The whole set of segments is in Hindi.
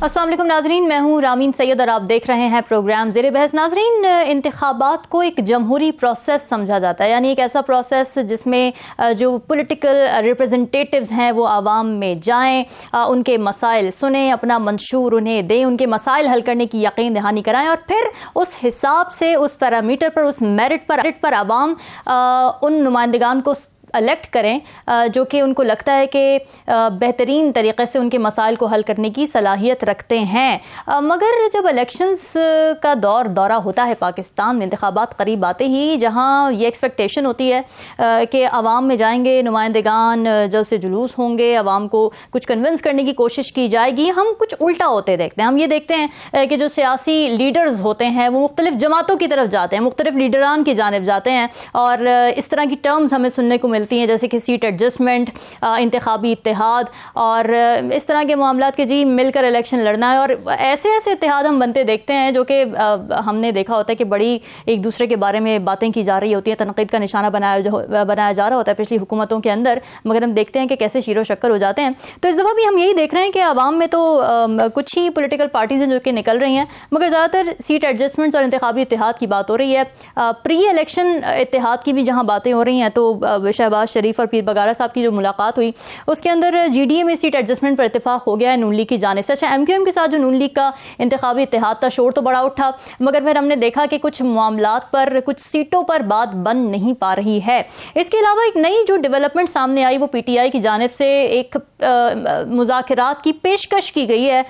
अस्सलाम वालेकुम नाजरीन, मैं हूँ रामीन सैयद और आप देख रहे हैं प्रोग्राम ज़ेरे बहस। नाजरीन, इंतखाबात को एक जमहूरी प्रोसेस समझा जाता है, यानी एक ऐसा प्रोसेस जिसमें जो पॉलिटिकल रिप्रेजेंटेटिव्स हैं वो आवाम में जाएं, उनके मसाइल सुने, अपना मंशूर उन्हें दें, उनके मसाइल हल करने की यकीन दहानी कराएं और फिर उस हिसाब से, उस पैरामीटर पर, उस मेरिट पर आवाम उन नुमाइंदगान को इलेक्ट करें जो कि उनको लगता है कि बेहतरीन तरीके से उनके मसाइल को हल करने की सलाहियत रखते हैं। मगर जब इलेक्शंस का दौरा होता है पाकिस्तान में, इंतखाबात करीब आते ही, जहां ये एक्सपेक्टेशन होती है कि आवाम में जाएंगे नुमाइंदगान, जल्द से जुलूस होंगे, आवाम को कुछ कन्विंस करने की कोशिश की जाएगी, हम कुछ उल्टा होते देखते हैं। हम ये देखते हैं कि जो सियासी लीडर्स होते हैं वो मुख्तलिफ जमातों की तरफ जाते हैं, मुख्तलिफ लीडरान की जानिब जाते हैं और इस तरह की टर्म्स हमें सुनने को मिलती हैं जैसे कि सीट एडजस्टमेंट, इंतखाबी इत्तेहाद और इस तरह के मामलात के जी मिलकर इलेक्शन लड़ना है। और ऐसे ऐसे इत्तेहाद हम बनते देखते हैं जो कि हमने देखा होता है कि बड़ी एक दूसरे के बारे में बातें की जा रही होती हैं, तनकीद का निशाना बनाया जा रहा होता है पिछली हुकूमतों के अंदर, मगर हम देखते हैं कि कैसे शीरो शक्कर हो जाते हैं। तो इस दफ़ा भी हम यही देख रहे हैं कि आवाम में तो कुछ ही पोलिटिकल पार्टीज हैं जो कि निकल रही हैं, मगर ज़्यादातर सीट एडजस्टमेंट्स और इंतखाबी इत्तेहाद की बात हो रही है। प्री इलेक्शन इत्तेहाद की भी जहाँ बातें हो रही हैं तो शहबाज शरीफ और पीर बगारा साहब की जो मुलाकात हुई उसके अंदर जीडीए में सीट एडजस्टमेंट पर इत्तेफाक हो गया है नून लीग की जानिब से। अच्छा, एमक्यूएम के साथ जो नून लीग का इंतखाबी इत्तेहाद था, शोर तो बड़ा उठा, मगर फिर हमने देखा कि कुछ मामलात पर, कुछ सीटों पर बात बन नहीं पा रही है। इसके अलावा एक नई जो डेवलपमेंट सामने आई वो पीटीआई की जानिब से एक मुज़ाकरात की पेशकश की गई है।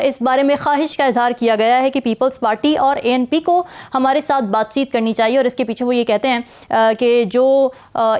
इस बारे में ख्वाहिश का इजहार किया गया है कि पीपल्स पार्टी और एएनपी को हमारे साथ बातचीत करनी चाहिए और इसके पीछे वो ये कहते हैं कि जो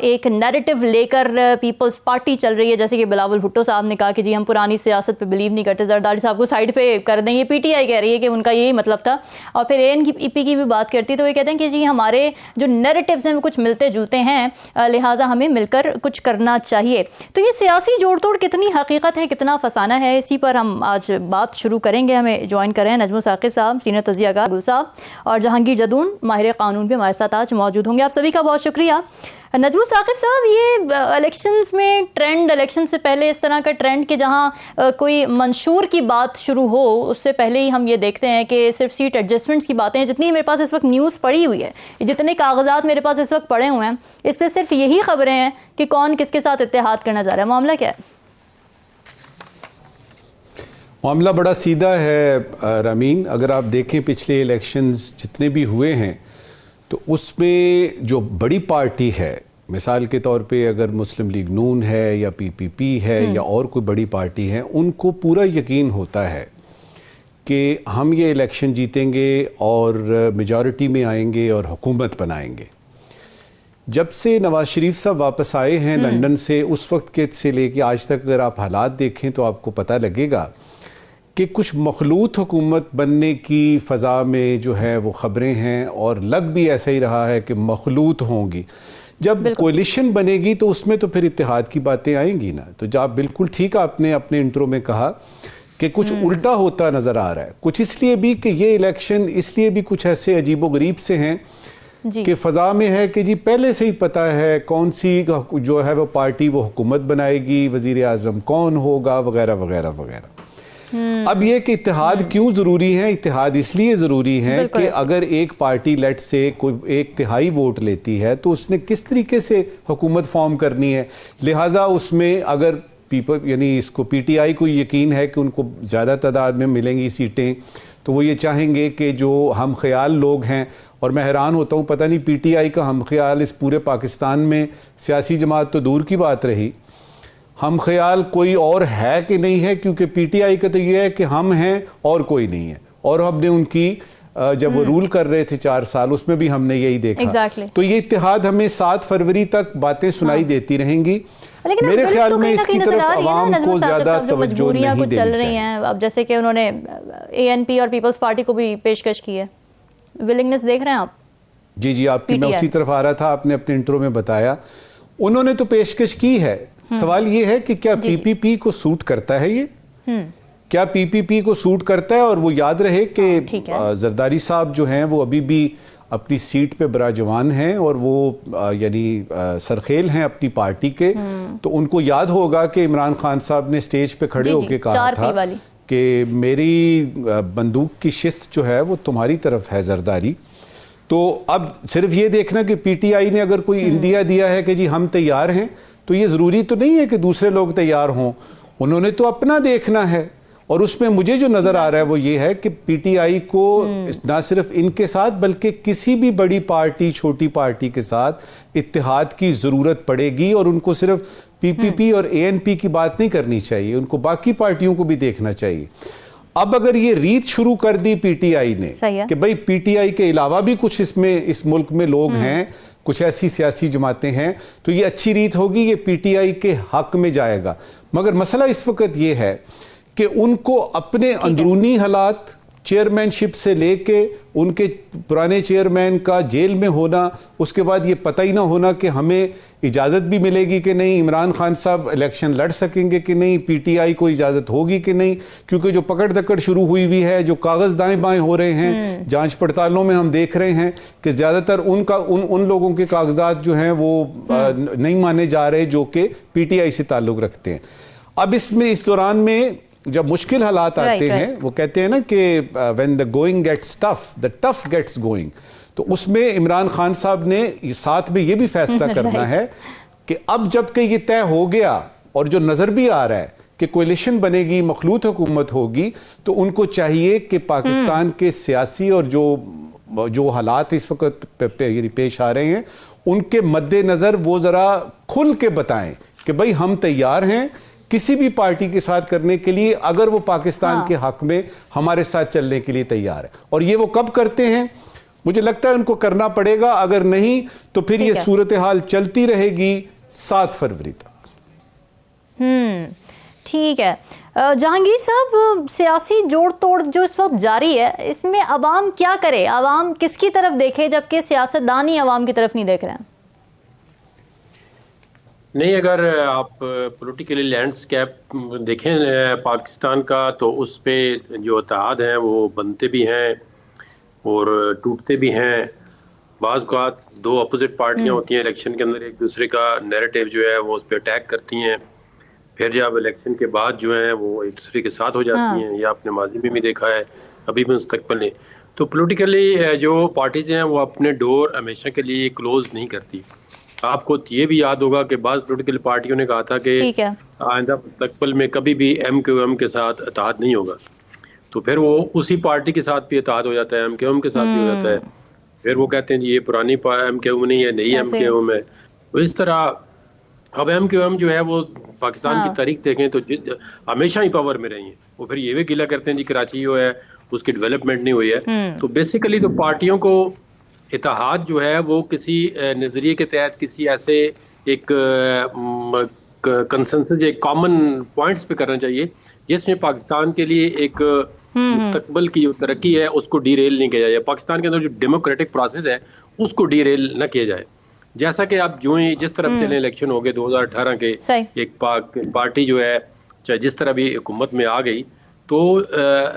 एक नैरेटिव लेकर पीपल्स पार्टी चल रही है, जैसे कि बिलावल भुट्टो साहब ने कहा कि जी हम पुरानी सियासत पे बिलीव नहीं करते, जरदारी साहब को साइड पे कर दें, ये पीटीआई कह रही है कि उनका यही मतलब था। और फिर एएनपी की भी बात करती तो ये कहते हैं कि जी हमारे जो नैरेटिव्स हैं वो कुछ मिलते जुलते हैं, लिहाजा हमें मिलकर कुछ करना चाहिए। तो ये सियासी जोड़ तोड़ कितनी हकीकत है, कितना फसाना है, इसी पर हम आज बात शुरू करेंगे। हमें ज्वाइन करें नजमुल साकिब साहब, सीनियर तजियाकार गुल साहब और जहांगीर जदून माहिर कानून भी हमारे साथ आज मौजूद होंगे। आप सभी का बहुत शुक्रिया। नजमुल साकिब साहब, ये इलेक्शंस में ट्रेंड, इलेक्शन से पहले इस तरह का ट्रेंड कि जहां कोई मंशूर की बात शुरू हो उससे पहले ही हम ये देखते हैं कि सिर्फ सीट एडजस्टमेंट्स की बातें हैं। जितनी मेरे पास इस वक्त न्यूज़ पड़ी हुई है, जितने कागजात मेरे पास इस वक्त पड़े हुए हैं, इस पर सिर्फ यही खबरें हैं कि कौन किसके साथ इत्तेहाद करना चाह रहा है। मामला क्या है? मामला बड़ा सीधा है रामीन। अगर आप देखें पिछले इलेक्शंस जितने भी हुए हैं तो उसमें जो बड़ी पार्टी है, मिसाल के तौर पे अगर मुस्लिम लीग नून है या पीपीपी है या और कोई बड़ी पार्टी है, उनको पूरा यकीन होता है कि हम ये इलेक्शन जीतेंगे और मेजॉरिटी में आएंगे और हुकूमत बनाएंगे। जब से नवाज शरीफ साहब वापस आए हैं लंदन से, उस वक्त के से लेके आज तक अगर आप हालात देखें तो आपको पता लगेगा कि कुछ मखलूत हुकूमत बनने की फ़ज़ा में जो है वो ख़बरें हैं और लग भी ऐसा ही रहा है कि मखलूत होंगी। जब कोलिशन बनेगी तो उसमें तो फिर इत्तेहाद की बातें आएंगी ना। तो जब बिल्कुल ठीक आपने अपने इंट्रो में कहा कि कुछ उल्टा होता नज़र आ रहा है। कुछ इसलिए भी कि ये इलेक्शन इसलिए भी कुछ ऐसे अजीबोगरीब से हैं कि फ़ज़ा में है कि जी पहले से ही पता है कौन सी जो है वो पार्टी वो हुकूमत बनाएगी, वज़ीर आज़म कौन होगा, वगैरह वगैरह वगैरह। अब ये कि इत्तेहाद क्यों ज़रूरी है? इत्तेहाद इसलिए ज़रूरी है कि अगर एक पार्टी लेट से कोई 1/3 वोट लेती है तो उसने किस तरीके से हुकूमत फॉर्म करनी है। लिहाजा उसमें अगर पीपल यानी इसको पीटीआई को यकीन है कि उनको ज़्यादा तादाद में मिलेंगी सीटें, तो वो ये चाहेंगे कि जो हम ख्याल लोग हैं, और मैं हैरान होता हूँ, पता नहीं पीटीआई का हम ख्याल इस पूरे पाकिस्तान में सियासी जमात तो दूर की बात रही, हम ख्याल कोई और है कि नहीं है, क्योंकि पीटीआई का तो ये है कि हम हैं और कोई नहीं है। और हमने उनकी जब वो रूल कर रहे थे 4 साल, उसमें भी हमने यही देखा। तो ये इत्तेहाद हमें 7 फरवरी तक बातें सुनाई देती रहेंगी। मेरे ख्याल में इसकी तरफ आवाम को ज्यादा तवज्जो नहीं देनी चाहिए। अब जैसे कि उन्होंने एएनपी और पीपल्स पार्टी को भी पेशकश की है, विलिंगनेस देख रहे हैं आप? जी जी, आपकी मैं उसी तरफ आ रहा था। आपने अपने इंट्रो में बताया उन्होंने तो पेशकश की है। सवाल ये है कि क्या पीपीपी को सूट करता है ये? क्या पीपीपी को सूट करता है? और वो याद रहे कि जरदारी साहब जो हैं वो अभी भी अपनी सीट पे बराजमान हैं और वो यानी सरखेल हैं अपनी पार्टी के। तो उनको याद होगा कि इमरान खान साहब ने स्टेज पे खड़े होकर कहा था कि मेरी बंदूक की शिस्त जो है वो तुम्हारी तरफ है जरदारी। तो अब सिर्फ ये देखना कि पीटीआई ने अगर कोई इंदिया दिया है कि जी हम तैयार हैं, तो ये ज़रूरी तो नहीं है कि दूसरे लोग तैयार हों, उन्होंने तो अपना देखना है। और उसमें मुझे जो नज़र आ रहा है वो ये है कि पीटीआई को ना सिर्फ इनके साथ बल्कि किसी भी बड़ी पार्टी छोटी पार्टी के साथ इत्तेहाद की ज़रूरत पड़ेगी, और उनको सिर्फ पीपीपी और एएनपी की बात नहीं करनी चाहिए, उनको बाकी पार्टियों को भी देखना चाहिए। अब अगर ये रीत शुरू कर दी पीटीआई ने कि भाई पीटीआई के अलावा भी कुछ इसमें इस मुल्क में लोग हैं, कुछ ऐसी सियासी जमातें हैं, तो ये अच्छी रीत होगी, ये पीटीआई के हक में जाएगा। मगर मसला इस वक्त ये है कि उनको अपने अंदरूनी हालात, चेयरमैनशिप से लेके उनके पुराने चेयरमैन का जेल में होना, उसके बाद ये पता ही ना होना कि हमें इजाज़त भी मिलेगी कि नहीं, इमरान खान साहब इलेक्शन लड़ सकेंगे कि नहीं, पीटीआई को इजाज़त होगी कि नहीं, क्योंकि जो पकड़ दकड़ शुरू हुई हुई है, जो कागज़ दाएं बाएं हो रहे हैं, जांच पड़तालों में हम देख रहे हैं कि ज़्यादातर उन लोगों के कागजात जो हैं वो नहीं माने जा रहे जो कि पीटीआई से ताल्लुक़ रखते हैं। अब इसमें इस दौरान में जब मुश्किल हालात आते हैं, वो कहते हैं ना कि when the going gets tough the tough gets going, तो उसमें इमरान खान साहब ने साथ में ये भी फैसला करना है कि अब जबकि ये तय हो गया और जो नज़र भी आ रहा है कि कोalition बनेगी, मखलूत हुकूमत होगी, तो उनको चाहिए कि पाकिस्तान के सियासी और जो हालात इस वक्त पेश आ रहे हैं उनके मद्देनज़र वो ज़रा खुल के बताएं कि भाई हम तैयार हैं किसी भी पार्टी के साथ करने के लिए, अगर वो पाकिस्तान के हक में हमारे साथ चलने के लिए तैयार है। और ये वो कब करते हैं, मुझे लगता है उनको करना पड़ेगा, अगर नहीं तो फिर ये सूरत हाल चलती रहेगी 7 फरवरी तक। ठीक है जहांगीर साहब, सियासी जोड़ तोड़ जो इस वक्त जारी है, इसमें अवाम क्या करे, अवाम किसकी तरफ देखे, जबकि सियासतदान ही अवाम की तरफ नहीं देख रहे हैं? नहीं, अगर आप पॉलिटिकली लैंडस्केप देखें पाकिस्तान का, तो उस पे जो इत्तेहाद हैं वो बनते भी हैं और टूटते भी हैं। बाज़ औक़ात दो अपोजिट पार्टियां होती हैं इलेक्शन के अंदर, एक दूसरे का नैरेटिव जो है वो उस पर अटैक करती हैं, फिर जब इलेक्शन के बाद जो है वो एक दूसरे के साथ हो जाती हैं। यह आपने माजी में भी देखा है, अभी भी मुस्तकबिल में। तो पॉलिटिकली जो पार्टीज़ हैं वो अपने डोर हमेशा के लिए क्लोज नहीं करती। आपको ये भी याद होगा कि बाज़ पॉलिटिकल पार्टियों ने कहा था कि आइंदा मुस्तकबिल में कभी भी MQM के साथ इत्तेहाद नहीं होगा, तो फिर वो उसी पार्टी के साथ भी इत्तेहाद हो जाता है, MQM के साथ भी हो जाता है। फिर वो कहते हैं जी ये पुरानी MQM नहीं है, नई MQM है। तो इस तरह अब MQM जो है वो पाकिस्तान की तारीख देखें तो हमेशा ही पावर में रही है। वो फिर ये भी गिला करते हैं जी कराची जो है उसकी डेवलपमेंट नहीं हुई है। तो बेसिकली तो पार्टियों को इत्तेहाद जो है वो किसी नज़रिए के तहत किसी ऐसे एक कंसेंसस, एक कॉमन पॉइंट्स पे करना चाहिए जिसमें पाकिस्तान के लिए एक मुस्तकबिल की जो तरक्की है उसको डीरेल नहीं किया जाए, पाकिस्तान के अंदर जो डेमोक्रेटिक प्रोसेस है उसको डीरेल न किया जाए। जैसा कि आप जो ही जिस तरफ चले, इलेक्शन हो गए 2018 के, एक पार्टी जो है चाहे जिस तरह भी हुकूमत में आ गई, तो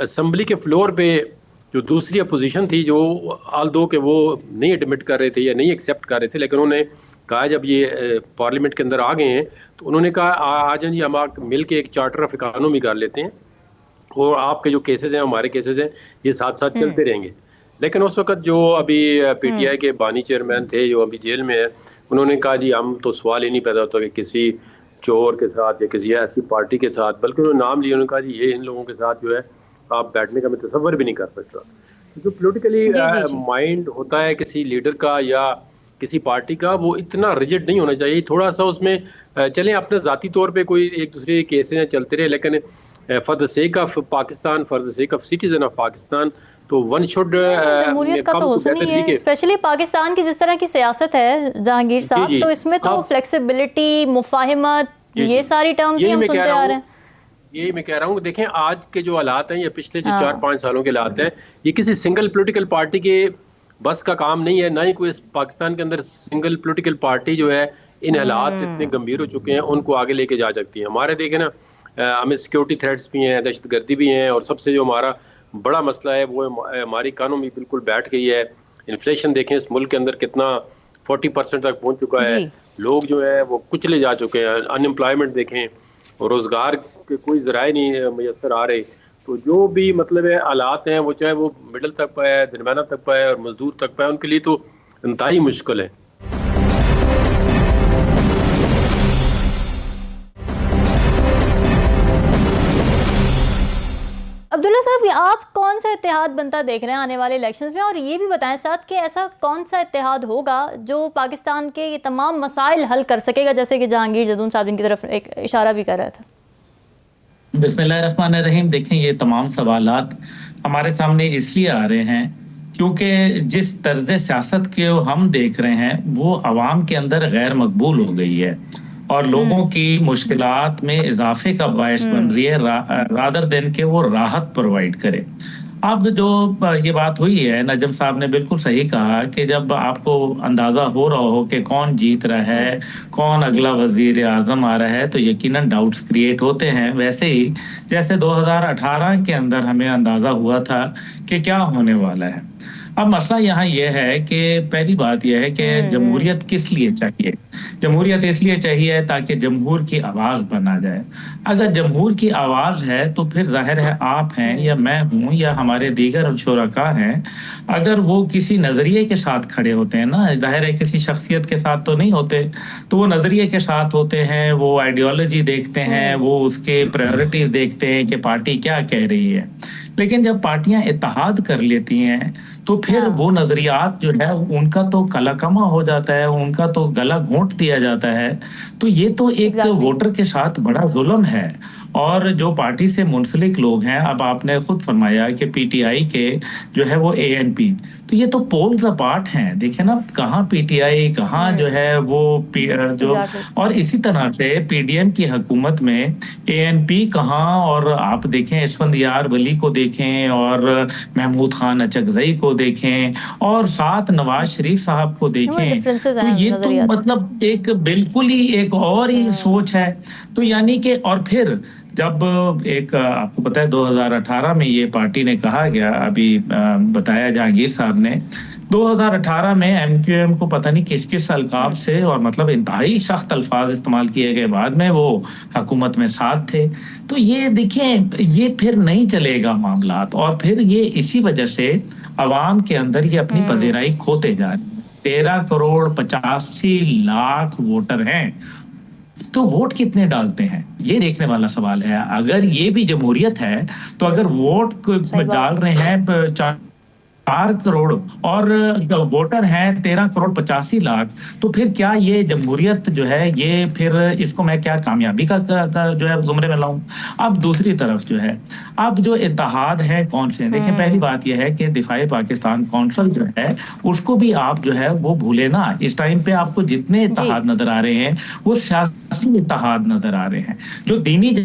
असम्बली के फ्लोर पे जो दूसरी अपोजिशन थी, जो आल दो के वो नहीं एडमिट कर रहे थे या नहीं एक्सेप्ट कर रहे थे, लेकिन उन्होंने कहा जब ये पार्लियामेंट के अंदर आ गए हैं तो उन्होंने कहा आ जाए जी, हम मिल के एक चार्टर ऑफ इकानमी कर लेते हैं और आपके जो केसेस हैं हमारे केसेस हैं ये साथ साथ चलते रहेंगे। लेकिन उस वक्त जो अभी PTI के बानी चेयरमैन थे जो अभी जेल में है, उन्होंने कहा जी हम तो सवाल ही नहीं पैदा होता कि किसी चोर के साथ या किसी ऐसी पार्टी के साथ, बल्कि उन्होंने नाम लिया, उन्होंने कहा जी ये इन लोगों के साथ जो है आप बैठने का मैं तसव्वुर भी नहीं कर सकता। जो पॉलिटिकली माइंड होता है किसी लीडर का या किसी पार्टी का, वो इतना रिजिड नहीं होना चाहिए। थोड़ा सा उसमें चलें, अपने ज़ाती तौर पे कोई एक दूसरे के केसेस चलते रहे, लेकिन for the sake of Pakistan, for the sake of citizen of Pakistan, तो वन शुड जमहूरियत का तो हुस्न ही है, स्पेशली पाकिस्तान की जिस तरह की सियासत है जहांगीर साहब, तो इसमें तो फ्लेक्सिबिलिटी, मुफाहिमत, ये सारी टर्म्स ही हम सुनते आ रहे हैं। यही मैं कह रहा हूँ, देखें आज के जो हालात हैं या पिछले जो 4-5 सालों के हालात हैं, ये किसी सिंगल पॉलिटिकल पार्टी के बस का काम नहीं है, ना ही कोई पाकिस्तान के अंदर सिंगल पॉलिटिकल पार्टी जो है इन हालात इतने गंभीर हो चुके हैं उनको आगे लेके जा सकती है। हमारे देखें ना, हमें सिक्योरिटी थ्रेट्स भी हैं, दहशतगर्दी भी हैं, और सबसे जो हमारा बड़ा मसला है वो हमारी इकानमी बिल्कुल बैठ गई है। इन्फ्लेशन देखें इस मुल्क के अंदर कितना 40% तक पहुंच चुका है, लोग जो है वो कुचले जा चुके हैं। अनएम्प्लॉयमेंट देखें, रोजगार के कोई जराए नहीं मैसर आ रहे। तो जो भी मतलब है हालात हैं, वो चाहे वो मिडिल तबका है, दरमियाना तबका है और मजदूर तबका है, उनके लिए तो इंतहाई मुश्किल है। अब्दुल्ला साहब, आप कौन सा इत्तेहाद बनता देख रहे हैं आने वाले इलेक्शंस में, और ये भी बताएं साथ कि ऐसा कौन सा इत्तेहाद होगा जो पाकिस्तान के ये तमाम मसाइल हल कर सकेगा, जैसे कि जहांगीर जदून साहब इनकी तरफ एक इशारा भी कर रहा था। बिस्मिल्लाहिर्रहमानिर्रहीम। देखें, ये तमाम सवालात हमारे सामने इसलिए आ रहे हैं क्योंकि जिस तर्ज सियासत के हम देख रहे हैं वो अवाम के अंदर गैर मकबूल हो गई है और लोगों की मुश्किलात में इजाफे का बायस बन रही है, रादर देन के वो राहत प्रोवाइड करे। अब जो ये बात हुई है, नजम साहब ने बिल्कुल सही कहा कि जब आपको अंदाजा हो रहा हो कि कौन जीत रहा है, कौन अगला वजीर आजम आ रहा है, तो यकीनन डाउट्स क्रिएट होते हैं। वैसे ही जैसे 2018 के अंदर हमें अंदाजा हुआ था कि क्या होने वाला है। अब मसला यहाँ यह है कि पहली बात यह है कि जमहूरियत किस लिए चाहिए। जमहूरियत इसलिए चाहिए ताकि जमहूर की आवाज बना जाए। अगर जमहूर की आवाज है तो फिर जाहिर है आप हैं या मैं हूं या हमारे दीगर शुरका हैं, अगर वो किसी नजरिए के साथ खड़े होते हैं ना, जाहिर है किसी शख्सियत के साथ तो नहीं होते, तो वो नजरिए के साथ होते हैं, वो आइडियोलॉजी देखते हैं, वो उसके प्रायोरिटीज देखते हैं कि पार्टी क्या कह रही है। लेकिन जब पार्टियां इत्तेहाद कर लेती हैं तो फिर वो नजरियात जो है उनका तो कलाकमा हो जाता है, उनका तो गला घोंट दिया जाता है। तो ये तो एक वोटर के साथ बड़ा जुल्म है। और जो पार्टी से मुंसलिक लोग हैं, अब आपने खुद फरमाया कि पीटीआई के जो है वो एएनपी, तो ये तो पोल्स अपार्ट हैं। देखे ना, कहाँ पीटीआई, कहाँ जो है वो जो, और इसी तरह से पीडीएम की हुकूमत में एएनपी कहाँ, और आप देखें इस्फंदियार वली को देखें और महमूद खान अचकजई को देखें और साथ नवाज शरीफ साहब को देखें, तो ये तो मतलब एक बिल्कुल ही एक और ही सोच है। तो यानी कि और फिर जब एक आपको पता है 2018 में ये पार्टी ने कहा गया, अभी बताया जहांगीर साहब ने, 2018 में एमक्यूएम को पता नहीं किस किस अलकाब से और मतलब इंतहाई सख्त अल्फाज इस्तेमाल किए गए, बाद में वो हुकूमत में साथ थे। तो ये देखें, ये फिर नहीं चलेगा मामलात, और फिर ये इसी वजह से अवाम के अंदर ये अपनी पजीराई खोते जा रहे हैं। 13 करोड़ 85 लाख वोटर हैं, तो वोट कितने डालते हैं ये देखने वाला सवाल है। अगर ये भी जमहूरियत है तो अगर वोट डाल रहे हैं 4 करोड़ और वोटर हैं 13 करोड़ 85 लाख, तो फिर क्या ये जमहूरियत जो है, ये फिर इसको मैं क्या कामयाबी का जो है जुमरे में लाऊं। अब दूसरी तरफ जो है, अब जो इत्तेहाद है कौन से, देखिए पहली बात यह है कि दिफाई पाकिस्तान कौंसिल जो है उसको भी आप जो है वो भूले ना। इस टाइम पे आपको जितने इत्तेहाद नजर आ रहे हैं वो सियासी इत्तेहाद नजर आ रहे हैं। जो दीनी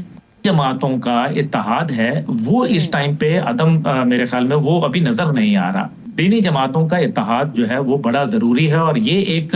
जमातों का इत्तेहाद है वो इस टाइम पे मेरे ख्याल में वो अभी नजर नहीं आ रहा। दीनी जमातों का इत्तेहाद जो है वो बड़ा जरूरी है और ये एक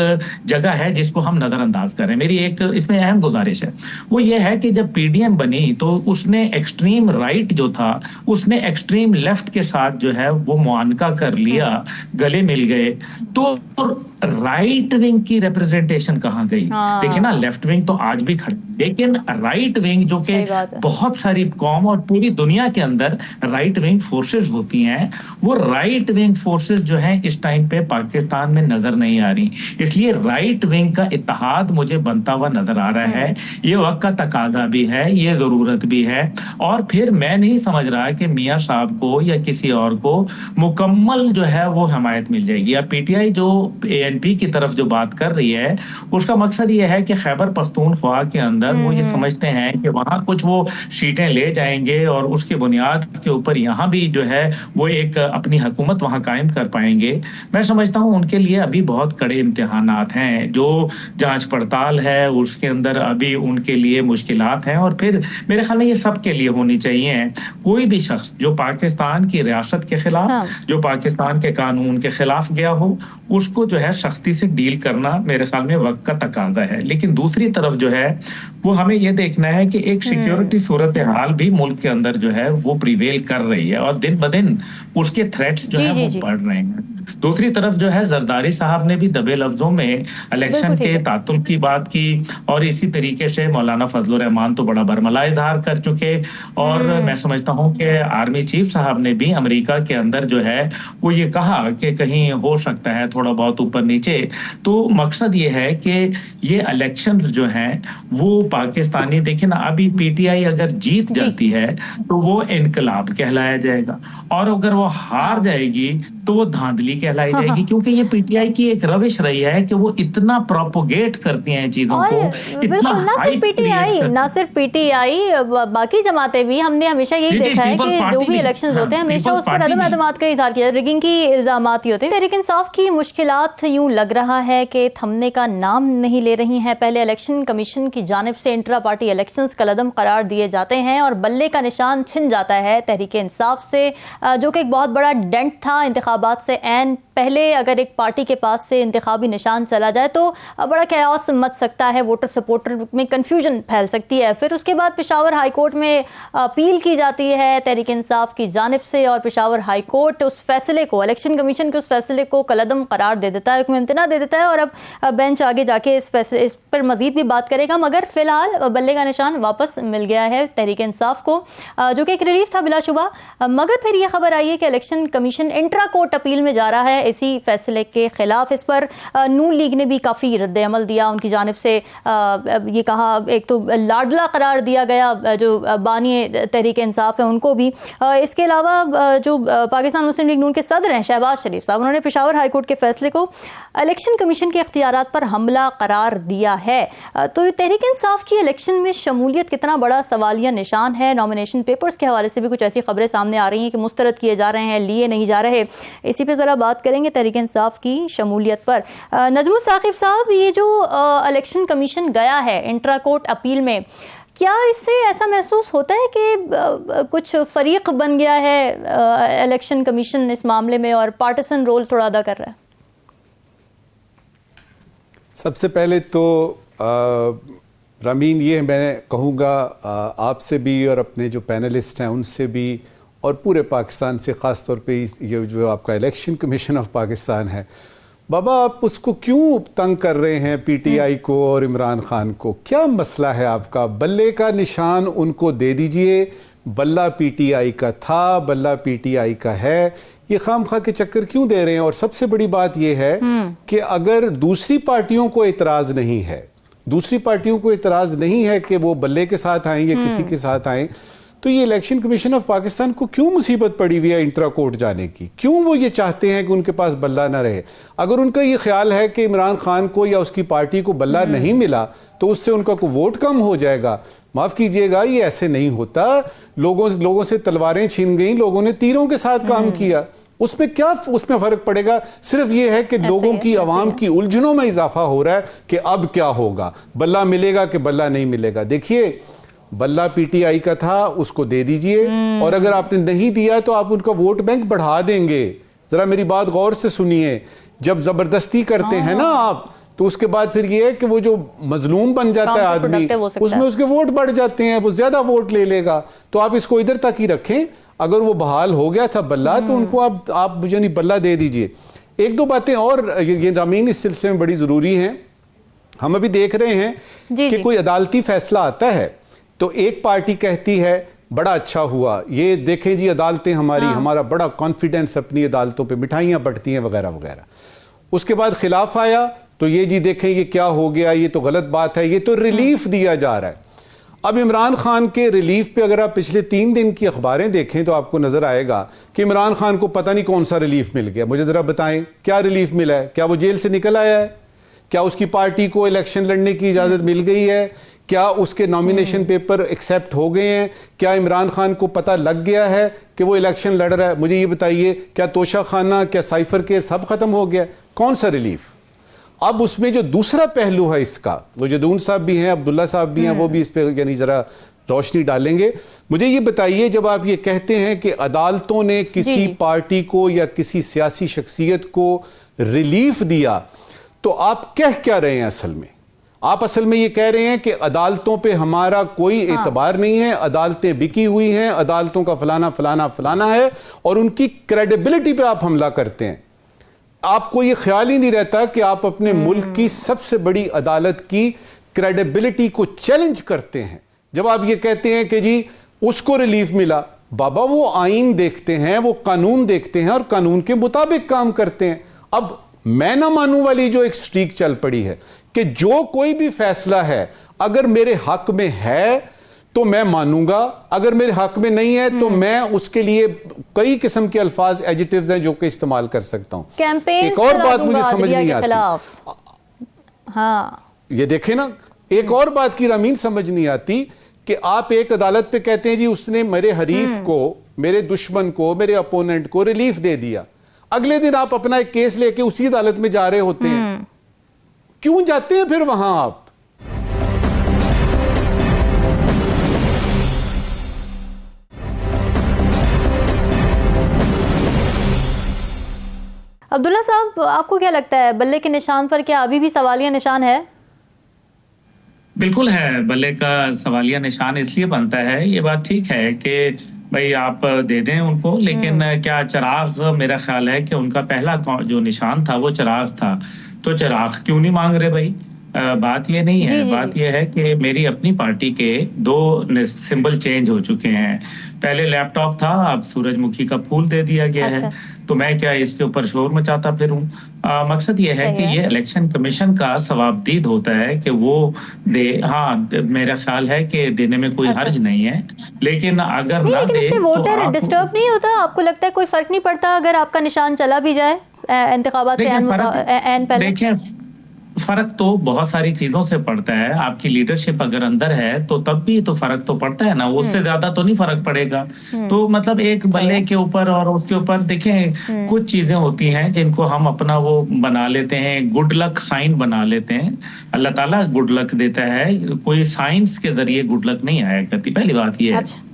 जगह है जिसको हम नजरअंदाज करें। मेरी एक इसमें अहम गुजारिश है, वो ये है कि जब पीडीएम बनी तो उसने एक्सट्रीम राइट जो था उसने एक्सट्रीम लेफ्ट के साथ जो है वो मुआनका कर लिया, गले मिल गए। तो राइट विंग की रिप्रेजेंटेशन कहाँ गई? देखिए ना, लेफ्ट विंग तो आज भी खड़ी, लेकिन राइट विंग जो कि बहुत सारी कौम और पूरी दुनिया के अंदर राइट विंग फोर्सेस होती हैं, वो राइट विंग फोर्सेस जो हैं इस टाइम पे पाकिस्तान में नजर नहीं आ रही। इसलिए राइट विंग का इत्तेहाद मुझे बनता हुआ नजर आ रहा है। ये वक्त का तकाजा भी है, ये जरूरत भी है। और फिर मैं नहीं समझ रहा कि मियां साहब को या किसी और को मुकम्मल जो है वो हमायत मिल जाएगी। या पीटीआई जो एएनपी की तरफ जो बात कर रही है उसका मकसद ये है कि खैबर पख्तूनख्वा के अंदर वो ये समझते हैं कि वहां कुछ वो सीटें ले जाएंगे और उसके बुनियाद के ऊपर यहाँ भी जो है वो एक अपनी हुकूमत वहां कायम कर पाएंगे। मैं समझता हूँ उनके लिए अभी बहुत कड़े इम्तिहानात हैं। जो जांच पड़ताल है उसके अंदर अभी उनके लिए मुश्किलात हैं, और फिर मेरे ख्याल में ये सबके लिए होनी चाहिए। कोई भी शख्स जो पाकिस्तान की रियासत के खिलाफ, जो पाकिस्तान के कानून के खिलाफ गया हो, उसको जो है सख्ती से डील करना मेरे ख्याल में वक्त का तकाजा है। लेकिन दूसरी तरफ जो है वो हमें ये देखना है कि एक सिक्योरिटी सूरत हाल भी मुल्क के अंदर जो है वो प्रिवेल कर रही है और दिन ब दिन उसके थ्रेट्स जो है वो बढ़ रहे हैं। दूसरी तरफ जो है जरदारी साहब ने भी दबे लफ्जों में इलेक्शन के तातुल की बात की और इसी तरीके से मौलाना फजलुर रहमान तो बड़ा बरमला इजहार कर चुके और मैं समझता हूं कि आर्मी चीफ साहब ने भी अमेरिका के अंदर जो है वो ये कहा कि कहीं हो सकता है थोड़ा बहुत ऊपर नीचे। तो मकसद ये है कि ये इलेक्शन जो हैं वो पाकिस्तानी, देखें ना, अभी पीटीआई अगर जीत जाती है तो वो इनकलाब कहलाया जाएगा और अगर वो हार जाएगी तो वो धांधली कहलाई जाएगी, क्योंकि ये पीटीआई की एक रविश रही है कि वो इतना प्रोपोगेट करती हैं चीजों को। बिल्कुल, ना सिर्फ पीटीआई बाकी जमातें भी, हमने हमेशा यही देखा है कि जो भी इलेक्शंस होते हैं हमेशा उस पर अदम एतमाद का इजहार किया, रिगिंग की इल्जामात ही होते हैं। तहरीक इंसाफ की मुश्किलात यूं लग रहा है कि थमने का नाम नहीं ले रही हैं। पहले इलेक्शन कमीशन की जानिब से इंट्रा पार्टी इलेक्शंस कलअदम करार दिए जाते हैं और बल्ले का निशान छिन जाता है तहरीक इंसाफ से, जो कि एक बहुत बड़ा डेंट था इंतखाबात से एन पहले। अगर एक पार्टी के पास से इंतखाबी निशान चला जाए तो बड़ा कैओस मच सकता है, वोटर सपोर्टर में कंफ्यूजन फैल सकती है। फिर उसके बाद पेशावर हाई कोर्ट में अपील की जाती है तहरीक इंसाफ की जानिब से और पेशावर हाई कोर्ट उस फैसले को, इलेक्शन कमीशन के उस फैसले को कलअदम करार दे देता है, हुक्म इम्तना दे देता है। और अब बेंच आगे जाके इस पर मजीद भी बात करेगा, मगर फिलहाल बल्ले का निशान वापस मिल गया है तहरीक इंसाफ को, जो कि एक रिलीफ था बिलाशुबा। मगर फिर यह खबर आई है कि election commission intra court appeal में जा रहा है इसी फैसले के खिलाफ। इस पर नून लीग ने भी काफी रद्द अमल दिया, उनकी जानिब से ये कहा, एक तो लाडला करार दिया गया जो बानी तहरीक इंसाफ है उनको भी। इसके अलावा जो पाकिस्तान मुस्लिम लीग नून के सदर हैं शहबाज शरीफ साहब, उन्होंने पेशावर हाई कोर्ट के फैसले को इलेक्शन कमीशन के इख्तियारात पर हमला करार दिया है। तो तहरीक इंसाफ की इलेक्शन में शमूलियत कितना बड़ा सवालिया निशान है। नॉमिनेशन पेपर्स के हवाले से भी कुछ ऐसी खबरें सामने आ रही हैं कि मुस्तरद किए जा रहे हैं, लिए नहीं जा रहे। इसी पे जरा बात करेंगे तहरीक इंसाफ की शमूलियत पर। नजमुल साकिब साहब, ये जो इलेक्शन कमीशन गया है इंट्रा कोर्ट अपील में, क्या इससे ऐसा महसूस होता है कि कुछ फरीक बन गया है इलेक्शन कमीशन इस मामले में और पार्टिसन रोल थोड़ा अदा कर रहा है? सबसे पहले तो रामीन, ये मैं कहूँगा आपसे भी और अपने जो पैनलिस्ट हैं उनसे भी और पूरे पाकिस्तान से, ख़ास तौर पे ये जो आपका इलेक्शन कमीशन ऑफ पाकिस्तान है, बाबा आप उसको क्यों तंग कर रहे हैं पीटीआई को और इमरान खान को? क्या मसला है आपका? बल्ले का निशान उनको दे दीजिए। बल्ला पीटीआई का था, बल्ला पीटीआई का है, ये खामखा के चक्कर क्यों दे रहे हैं? और सबसे बड़ी बात यह है कि अगर दूसरी पार्टियों को इतराज नहीं है, दूसरी पार्टियों को इतराज नहीं है कि वो बल्ले के साथ आए या किसी के साथ आए, तो ये इलेक्शन कमीशन ऑफ पाकिस्तान को क्यों मुसीबत पड़ी हुई है इंट्रा कोर्ट जाने की? क्यों वो ये चाहते हैं कि उनके पास बल्ला ना रहे? अगर उनका ये ख्याल है कि इमरान खान को या उसकी पार्टी को बल्ला नहीं मिला तो उससे उनका कोई वोट कम हो जाएगा, माफ कीजिएगा, ये ऐसे नहीं होता। लोगों से तलवारें छीन गई, लोगों ने तीरों के साथ काम किया, उसमें क्या उसमें फर्क पड़ेगा? सिर्फ ये है कि लोगों की, आवाम की उलझनों में इजाफा हो रहा है कि अब क्या होगा, बल्ला मिलेगा कि बल्ला नहीं मिलेगा। देखिए, बल्ला पीटीआई का था, उसको दे दीजिए, और अगर आपने नहीं दिया तो आप उनका वोट बैंक बढ़ा देंगे। जरा मेरी बात गौर से सुनिए, जब जबरदस्ती करते हैं ना आप, तो उसके बाद फिर ये है कि वो जो मजलूम बन जाता है आदमी, उसमें उसके वोट बढ़ जाते हैं, वो ज्यादा वोट ले लेगा। तो आप इसको इधर तक ही रखें। अगर वो बहाल हो गया था बल्ला, तो उनको आप यानी बल्ला दे दीजिए। एक दो बातें और ये रामीन इस सिलसिले में बड़ी जरूरी हैं। हम अभी देख रहे हैं कि कोई अदालती फैसला आता है तो एक पार्टी कहती है बड़ा अच्छा हुआ, ये देखें जी अदालतें हमारा बड़ा कॉन्फिडेंस अपनी अदालतों पे, मिठाइयां बंटती हैं वगैरह वगैरह। उसके बाद खिलाफ आया तो ये जी देखें ये क्या हो गया, ये तो गलत बात है, ये तो रिलीफ दिया जा रहा है। अब इमरान खान के रिलीफ पे अगर आप पिछले 3 दिन की अखबारें देखें तो आपको नजर आएगा कि इमरान खान को पता नहीं कौन सा रिलीफ मिल गया। मुझे जरा बताएं क्या रिलीफ मिला है? क्या वो जेल से निकल आया है? क्या उसकी पार्टी को इलेक्शन लड़ने की इजाजत मिल गई है? क्या उसके नॉमिनेशन पेपर एक्सेप्ट हो गए हैं? क्या इमरान खान को पता लग गया है कि वो इलेक्शन लड़ रहा है? मुझे ये बताइए, क्या तोशा खाना, क्या साइफर के सब खत्म हो गया? कौन सा रिलीफ? अब उसमें जो दूसरा पहलू है इसका, वो जदून साहब भी हैं, अब्दुल्ला साहब भी हैं, वो भी इस पे यानी जरा रोशनी डालेंगे। मुझे ये बताइए, जब आप ये कहते हैं कि अदालतों ने किसी पार्टी को या किसी सियासी शख्सियत को रिलीफ दिया, तो आप कह क्या रहे हैं असल में? आप असल में ये कह रहे हैं कि अदालतों पे हमारा कोई एतबार नहीं है, अदालतें बिकी हुई हैं, अदालतों का फलाना फलाना फलाना है, और उनकी क्रेडिबिलिटी पे आप हमला करते हैं। आपको ये ख्याल ही नहीं रहता कि आप अपने मुल्क की सबसे बड़ी अदालत की क्रेडिबिलिटी को चैलेंज करते हैं। जब आप ये कहते हैं कि जी उसको रिलीफ मिला, बाबा वो आईन देखते हैं, वो कानून देखते हैं और कानून के मुताबिक काम करते हैं। अब मैं ना मानूं वाली जो एक स्ट्रीक चल पड़ी है कि जो कोई भी फैसला है अगर मेरे हक में है तो मैं मानूंगा, अगर मेरे हक में नहीं है तो मैं उसके लिए कई किस्म के अल्फाज, एडजेक्टिव्स हैं जो कि इस्तेमाल कर सकता हूं। एक और बात मुझे समझ नहीं आती, हाँ ये देखें ना, एक और बात की रामीन समझ नहीं आती कि आप एक अदालत पे कहते हैं जी उसने मेरे हरीफ को, मेरे दुश्मन को, मेरे अपोनेंट को रिलीफ दे दिया, अगले दिन आप अपना एक केस लेके उसी अदालत में जा रहे होते हैं। क्यों जाते हैं फिर वहां आप? अब्दुल्ला साहब, आपको क्या लगता है बल्ले के निशान पर क्या अभी भी सवालिया निशान है? बिल्कुल है, बल्ले का सवालिया निशान इसलिए बनता है, ये बात ठीक है कि भाई आप दे दें उनको, लेकिन क्या चिराग, मेरा ख्याल है कि उनका पहला जो निशान था वो चिराग था, तो चिराग क्यों नहीं मांग रहे भाई? बात ये नहीं है, बात ये है कि मेरी अपनी पार्टी के 2 सिंबल चेंज हो चुके हैं। पहले लैपटॉप था, अब सूरजमुखी का फूल दे दिया गया है, तो मैं क्या इसके ऊपर शोर मचाता फिरूं? मकसद ये है कि ये इलेक्शन कमीशन का सवाबदीद होता है कि वो दे। हाँ, मेरा ख्याल है कि देने में कोई हर्ज नहीं है, लेकिन अगर ना दे तो वोटर डिस्टर्ब नहीं होता? आपको लगता है कोई फर्क नहीं पड़ता अगर आपका निशान चला भी जाए इंतखाबात से ऐन पहले? देखिए, फर्क तो बहुत सारी चीजों से पड़ता है। आपकी लीडरशिप अगर अंदर है तो तब भी तो फर्क तो पड़ता है ना, उससे ज्यादा तो नहीं फर्क पड़ेगा। तो मतलब एक बल्ले के ऊपर और उसके ऊपर देखें, कुछ चीजें होती हैं जिनको हम अपना वो बना लेते हैं, गुड लक साइन बना लेते हैं। अल्लाह ताला गुड लक देता है, कोई साइंस के जरिए गुड लक नहीं आया करती, पहली बात ये है।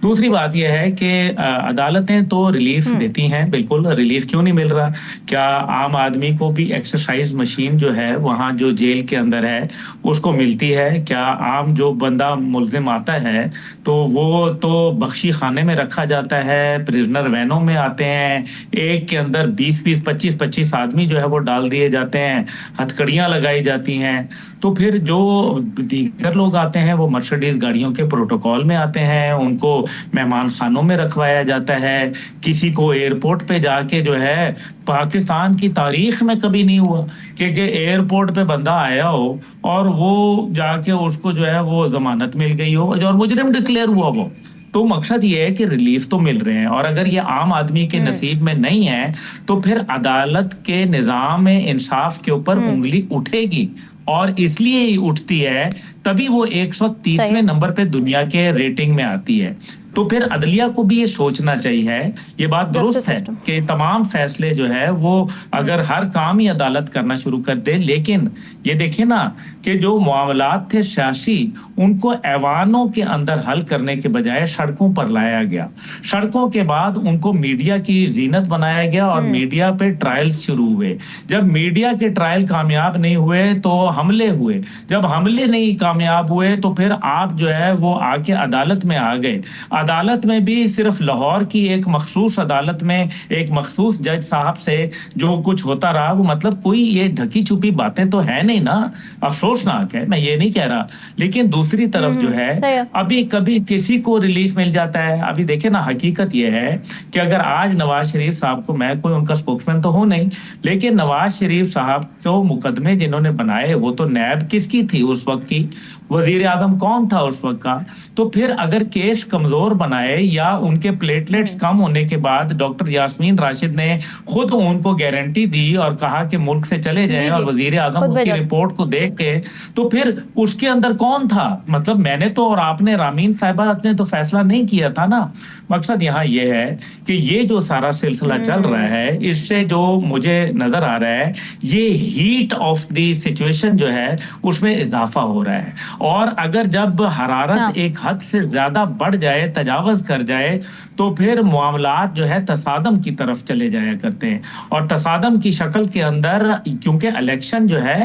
दूसरी बात यह है कि अदालतें तो रिलीफ देती हैं, बिल्कुल। रिलीफ क्यों नहीं मिल रहा? क्या आम आदमी को भी एक्सरसाइज मशीन जो है वहाँ जो जेल के अंदर है उसको मिलती है? क्या आम जो बंदा मुल्जिम आता है तो वो तो बख्शी खाने में रखा जाता है, प्रिजनर वैनों में आते हैं, एक के अंदर 20-20, 25-25 आदमी जो है वो डाल दिए जाते हैं, हथकड़ियां लगाई जाती हैं। तो फिर जो दीगर लोग आते हैं वो मर्सिडीज गाड़ियों के प्रोटोकॉल में आते हैं, उनको मेहमान खानों में रखवाया जाता है। किसी को एयरपोर्ट पे जाके जो है, पाकिस्तान की तारीख में कभी नहीं हुआ कि एयरपोर्ट पे बंदा आया हो और वो जाके उसको जो है वो जमानत मिल गई हो और मुजरिम डिक्लेयर हुआ वो। तो मकसद ये है कि रिलीफ तो मिल रहे हैं, और अगर ये आम आदमी के नसीब में नहीं है तो फिर अदालत के निजाम इंसाफ के ऊपर उंगली उठेगी, और इसलिए ही उठती है, तभी वो 130वें नंबर पे दुनिया के रेटिंग में आती है। तो फिर अदलिया को भी ये सोचना चाहिए, ये बात दुरुस्त है कि तमाम फैसले जो है वो अगर हर काम ही अदालत करना शुरू कर दे, लेकिन ये देखिए ना कि जो मामलात थे सियासी, उनको ऐवानों के अंदर हल करने के बजाय सड़कों पर लाया गया। सड़कों के बाद उनको मीडिया की जीनत बनाया गया और मीडिया पे ट्रायल्स शुरू हुए। जब मीडिया के ट्रायल कामयाब नहीं हुए तो हमले हुए, जब हमले नहीं कामयाब हुए तो फिर आप जो है वो आके अदालत में आ गए। अदालत में भी सिर्फ लाहौर की एक मखसूस अदालत में एक मखसूस जज साहब से जो कुछ होता रहा, वो मतलब कोई ये ढकी छुपी बातें तो है नहीं ना। अफसोसनाक है, मैं ये नहीं कह रहा, लेकिन दूसरी तरफ जो है अभी कभी किसी को रिलीफ मिल जाता है। अभी देखे ना, हकीकत ये है कि अगर आज नवाज शरीफ साहब को, मैं कोई उनका स्पोक्समैन तो हूं नहीं, लेकिन नवाज शरीफ साहब को मुकदमे जिन्होंने बनाए वो तो नैब किसकी थी उस वक्त की, वजीर आजम कौन था उस वक्त का। तो फिर अगर केस कमजोर बनाए या उनके प्लेटलेट्स कम होने के बाद डॉक्टर यास्मीन राशिद ने खुद उनको गारंटी दी और कहा कि मुल्क से चले जाएं, और वजीर आजम उसकी रिपोर्ट को देख के, तो फिर उसके अंदर कौन था? मतलब मैंने तो और आपने, रामीन साहिबा ने तो फैसला नहीं किया था ना। मकसद यहाँ ये है कि ये जो सारा सिलसिला चल रहा है, इससे जो मुझे नजर आ रहा है, ये हीट ऑफ द सिचुएशन जो है उसमें इजाफा हो रहा है। और अगर जब हरारत एक हद से ज्यादा बढ़ जाए, तजावज कर जाए, तो फिर मामलात जो है तसादम की तरफ चले जाया करते हैं। और तसादम की शक्ल के अंदर, क्योंकि इलेक्शन जो है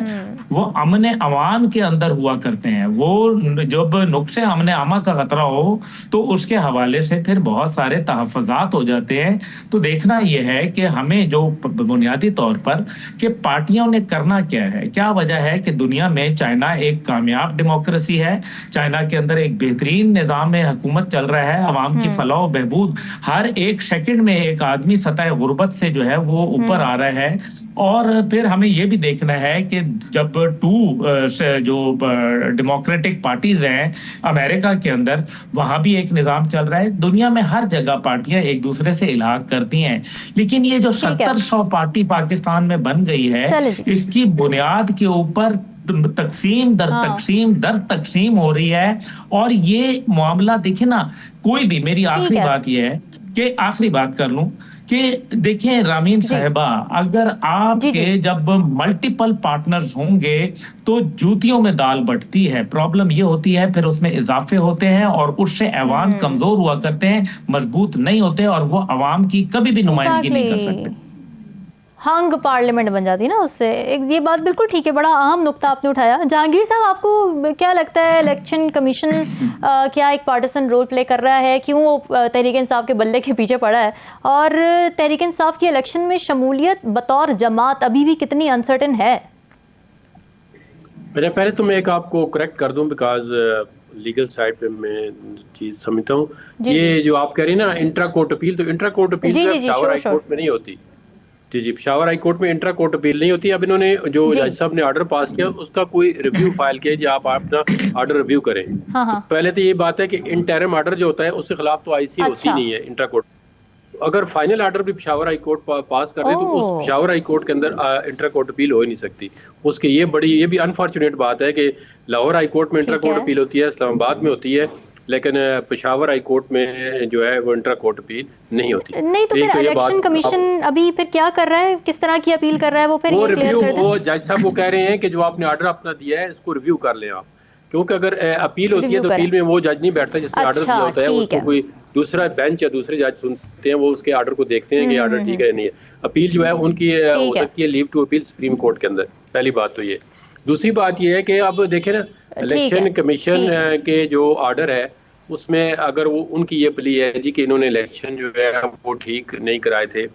वो अमन अमान के अंदर हुआ करते हैं, वो जब नुक्से अमन अमा का खतरा हो तो उसके हवाले से फिर बहुत सारे तहफ़्फ़ुज़ात हो जाते हैं। तो देखना यह है कि हमें जो बुनियादी तौर पर कि पार्टियों ने करना क्या है, क्या वजह है कि दुनिया में चाइना एक कामयाब डेमोक्रेसी है, चाइना के अंदर एक बेहतरीन निज़ाम में हुकूमत चल रहा है, आवाम की फलाह व बहबूद हर एक सेकंड में एक आदमी सतह गुर्बत से जो है वो ऊपर आ रहा है। और फिर हमें ये भी देखना है कि जब जो डेमोक्रेटिक पार्टीज हैं अमेरिका के अंदर, वहां भी एक निजाम चल रहा है। दुनिया में हर जगह पार्टियां एक दूसरे से इलाक करती हैं, लेकिन ये जो 700 पार्टी पाकिस्तान में बन गई है, इसकी बुनियाद के ऊपर तकसीम दर तकसीम हो रही है। और ये मामला देखिए ना, कोई भी, मेरी आखिरी बात ये है कि आखिरी बात कर लूं कि देखिए रामीन साहिबा, अगर आपके जब मल्टीपल पार्टनर्स होंगे तो जूतियों में दाल बटती है। प्रॉब्लम ये होती है फिर उसमें इजाफे होते हैं और उससे अवाम कमजोर हुआ करते हैं, मजबूत नहीं होते और वो अवाम की कभी भी नुमाइंदगी नहीं कर सकते। हंग पार्लियामेंट बन जाती ना उससे। ये बात बिल्कुल ठीक है, बड़ा अहम नुक्ता आपने उठाया। जहांगीर साहब, आपको क्या लगता है इलेक्शन कमीशन क्या एक पार्टिसन रोल प्ले कर रहा है? क्यों वो तहरीक इंसाफ के बल्ले के पीछे पड़ा है? और तहरीक इंसाफ की इलेक्शन में शमूलियत बतौर जमात अभी भी कितनी अनसर्टेन है? पहले तो मैं एक आपको करेक्ट कर दूं, बिकॉज लीगल साइड पे मैं चीज समझता हूँ। ये जो आप कह रही है ना इंट्रा कोर्ट अपील, तो intra court appeal Peshawar high court में नहीं होती। जी, पेशावर हाई कोर्ट में इंट्रा कोर्ट अपील नहीं होती। अब इन्होंने जो जज साहब ने ऑर्डर पास किया उसका कोई रिव्यू फाइल किया, जो आप अपना ऑर्डर रिव्यू करें। तो पहले तो ये बात है कि इंटरिम ऑर्डर जो होता है उसके खिलाफ तो आईसी होती नहीं है इंट्रा कोर्ट। अगर फाइनल ऑर्डर भी पेशावर हाई कोर्ट पास कर रहे तो उस पेशावर हाई कोर्ट के अंदर इंट्रा कोर्ट अपील हो ही नहीं सकती। उसके ये भी अनफॉर्चुनेट बात है कि लाहौर हाई कोर्ट में इंट्रा कोर्ट अपील होती है, इस्लामाबाद में होती है, लेकिन पेशावर हाई कोर्ट में जो है वो इंट्रा कोर्ट अपील नहीं होती। नहीं तो फिर इलेक्शन कमीशन अभी फिर क्या कर रहा है, किस तरह की अपील कर रहा है? वो फिर वो रिव्यू, वो जज साहब वो कह रहे हैं कि जो आपने ऑर्डर अपना दिया है इसको रिव्यू कर लें आप, क्योंकि अगर अपील होती है तो अपील में वो जज नहीं बैठता जिसने ऑर्डर दिया होता है, उसको कोई दूसरा बेंच या दूसरे जज सुनते हैं, वो उसके ऑर्डर को देखते हैं कि ऑर्डर ठीक है नहीं है। अपील जो है उनकी हो सकती है leave to appeal supreme court के अंदर। पहली बात तो ये। दूसरी बात ये है कि अब देखें ना, इलेक्शन कमीशन के जो ऑर्डर है उसमें अगर वो उनकी ये प्ली है जी कि इन्होंने इलेक्शन जो है वो ठीक नहीं कराए थे,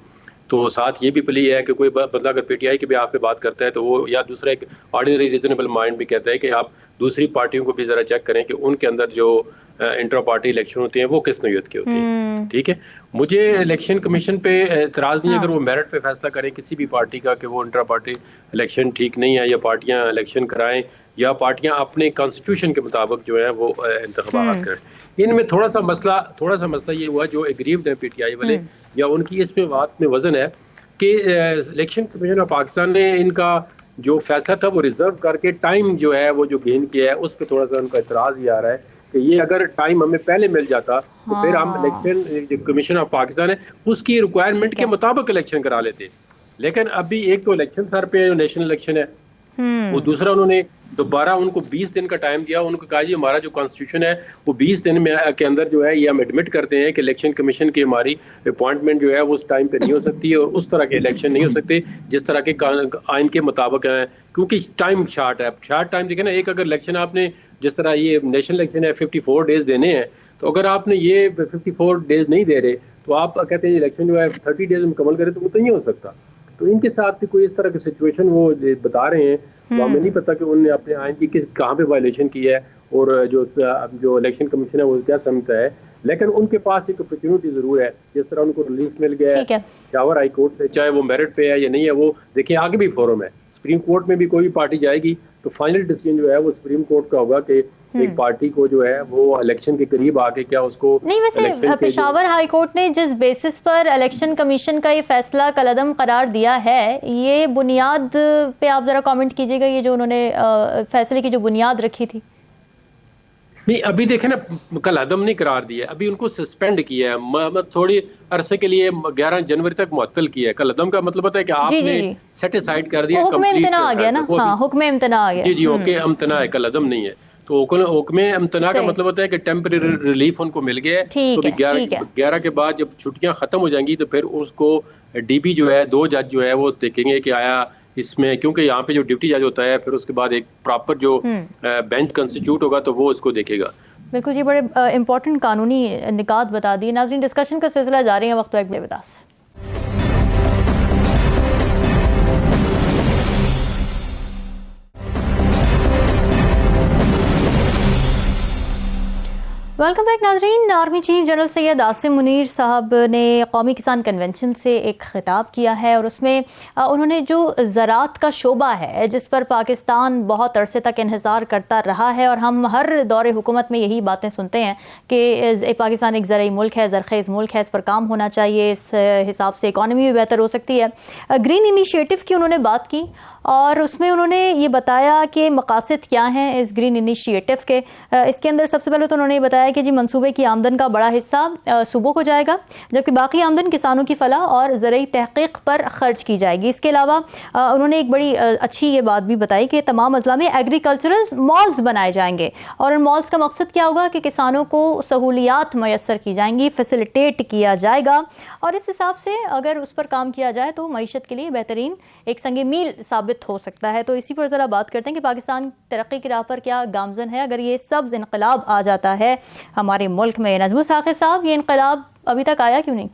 तो साथ ये भी प्ली है कि कोई बंदा अगर पीटीआई के भी आप पे बात करता है तो वो, या दूसरा एक ऑर्डिनरी रीजनेबल माइंड भी कहता है कि आप दूसरी पार्टियों को भी जरा चेक करें कि उनके अंदर जो इंट्रा पार्टी इलेक्शन होते हैं वो किस नौयत के होते हैं। ठीक है, मुझे इलेक्शन कमीशन पे एतराज़ नहीं है अगर वो मेरिट पे फैसला करें किसी भी पार्टी का कि वो इंट्रा पार्टी इलेक्शन ठीक नहीं है, या पार्टियां इलेक्शन कराएं, या पार्टियां अपने कॉन्स्टिट्यूशन के मुताबिक जो है वो इंतखाबात करें। इनमें थोड़ा सा मसला ये हुआ जो एग्रीव्ड है पीटीआई वाले, या उनकी इसमें बात में वजन है कि इलेक्शन कमीशन ऑफ पाकिस्तान ने इनका जो फैसला था वो रिजर्व करके टाइम जो है वो जो गेन किया है उस पर थोड़ा सा उनका एतराज़ ही आ रहा है कि ये अगर टाइम हमें पहले मिल जाता तो फिर हम इलेक्शन कमीशन ऑफ पाकिस्तान है उसकी रिक्वायरमेंट के मुताबिक इलेक्शन करा लेते। लेकिन अभी एक तो इलेक्शन सर पे नेशनल इलेक्शन है, वो दूसरा उन्होंने दोबारा उनको 20 दिन का टाइम दिया। उनको कहा जी हमारा जो कॉन्स्टिट्यूशन है वो 20 दिन में के अंदर जो है ये हम एडमिट करते हैं कि इलेक्शन कमीशन की हमारी अपॉइंटमेंट जो है वो उस टाइम पे नहीं हो सकती और उस तरह के इलेक्शन नहीं हो सकते जिस तरह के आइन के मुताबिक हैं, क्योंकि टाइम शार्ट है। शार्ट टाइम देखें ना, एक अगर इलेक्शन आपने जिस तरह ये नेशनल इलेक्शन है 54 डेज देने हैं, तो अगर आपने ये 54 डेज नहीं दे रहे तो आप कहते हैं इलेक्शन जो है 30 डेज में मुकम्मल करें, तो वो तो नहीं हो सकता। तो इनके साथ भी कोई इस तरह की सिचुएशन वो बता रहे हैं, तो हमें नहीं पता कि उन्होंने अपने आइन की कहाँ पे वायलेशन की है और जो इलेक्शन कमीशन है वो क्या समझता है। लेकिन उनके पास एक अपॉर्चुनिटी जरूर है, जिस तरह उनको रिलीफ मिल गया है पेशावर हाई कोर्ट से, चाहे वो मेरिट पे है या नहीं है, वो देखिए आगे भी फोरम है। सुप्रीम कोर्ट में भी कोई पार्टी जाएगी तो फाइनल डिसीजन जो है वो सुप्रीम कोर्ट का होगा कि एक पार्टी को जो है वो इलेक्शन के करीब आके क्या उसको नहीं। वैसे पेशावर हाई कोर्ट ने जिस बेसिस पर इलेक्शन कमीशन का ये फैसला कलअदम करार दिया है, ये बुनियाद पे आप जरा कमेंट कीजिएगा, ये जो उन्होंने फैसले की जो बुनियाद रखी थी। नहीं, अभी देखें ना, कलअदम नहीं करार दिया, अभी उनको सस्पेंड किया है, थोड़ी अरसे के लिए 11 जनवरी तक मुअत्तल किया है। कलअदम का मतलब होता है कि आपने सेट असाइड कर दिया, हुक्म इम्तना आ गया ना। हाँ, हुक्म इम्तना आ गया। जी ओके, इम्तना है, कलअदम नहीं है। तो हुक्म इम्तना का मतलब होता है कि टेम्परेरी रिलीफ उनको मिल गया है। तो 11 के बाद जब छुट्टियां खत्म हो जाएंगी तो फिर उसको डीपी जो है, 2 जज जो है वो देखेंगे कि आया इसमें, क्योंकि यहाँ पे जो डिप्टी जज होता है फिर उसके बाद एक प्रॉपर जो बेंच कंस्टिट्यूट होगा तो वो उसको देखेगा। बिल्कुल जी, बड़े इंपॉर्टेंट कानूनी निकात बता दिए। नाज़रीन, डिस्कशन का सिलसिला जारी है, वक्त एक बेवदास। वेलकम बैक नाजरीन। Army chief general Syed Asim Munir साहब ने कौमी किसान कन्वेंशन से एक खिताब किया है और उसमें उन्होंने जो ज़राअत का शोबा है जिस पर पाकिस्तान बहुत अरसे तक इंहिसार करता रहा है और हम हर दौरे हुकूमत में यही बातें सुनते हैं कि पाकिस्तान एक ज़रई मुल्क है, ज़रखेज़ मुल्क है, इस पर काम होना चाहिए, इस हिसाब से इकॉनमी भी बेहतर हो सकती है। ग्रीन इनिशिएटिव्स की उन्होंने बात की और उसमें उन्होंने ये बताया कि मकासद क्या हैं इस ग्रीन इनिशिएटिव्स के। इसके अंदर सबसे पहले तो उन्होंने ये बताया कि जी मंसूबे की आमदन का बड़ा हिस्सा सूबों को जाएगा, जबकि बाकी आमदन किसानों की फलाह और ज़रई तहकीक पर खर्च की जाएगी। इसके अलावा उन्होंने एक बड़ी अच्छी ये बात भी बताई कि तमाम अजला में एग्रीकल्चरल मॉल्स बनाए जाएंगे और उन मॉल्स का मकसद क्या होगा कि किसानों को सहूलियात मैसर की जाएंगी, फैसिलिटेट किया जाएगा और इस हिसाब से अगर उस पर काम किया जाए तो मईशत के लिए बेहतरीन एक संगे मील साबित हो सकता है। तो इसी पर जरा बात करते हैं कि पाकिस्तान तरक्की की राह पर क्या गामजन है अगर ये सब्ज इनकलाब आ जाता है हमारे मुल्क में। नजमू साकिब साहब, ये इनकलाब अभी तक आया क्यों नहीं?